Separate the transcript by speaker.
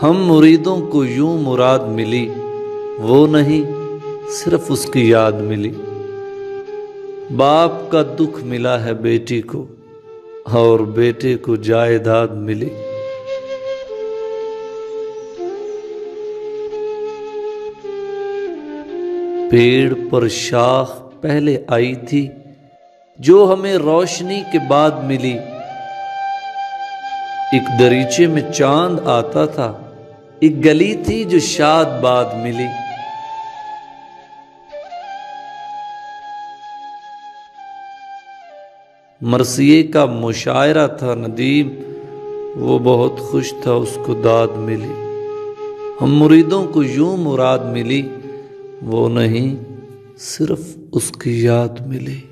Speaker 1: हम मुरीदों को यूं मुराद मिली, वो नहीं सिर्फ उसकी याद मिली। बाप का दुख मिला है बेटी को और बेटे को जायदाद मिली। पेड़ पर शाख पहले आई थी जो हमें रोशनी के बाद मिली। एक दरीचे में चांद आता था, एक गली थी जो शाद बाद मिली। मरसिए का मुशायरा था नदीम, वो बहुत खुश था उसको दाद मिली। हम मुरीदों को यूं मुराद मिली, वो नहीं सिर्फ उसकी याद मिली।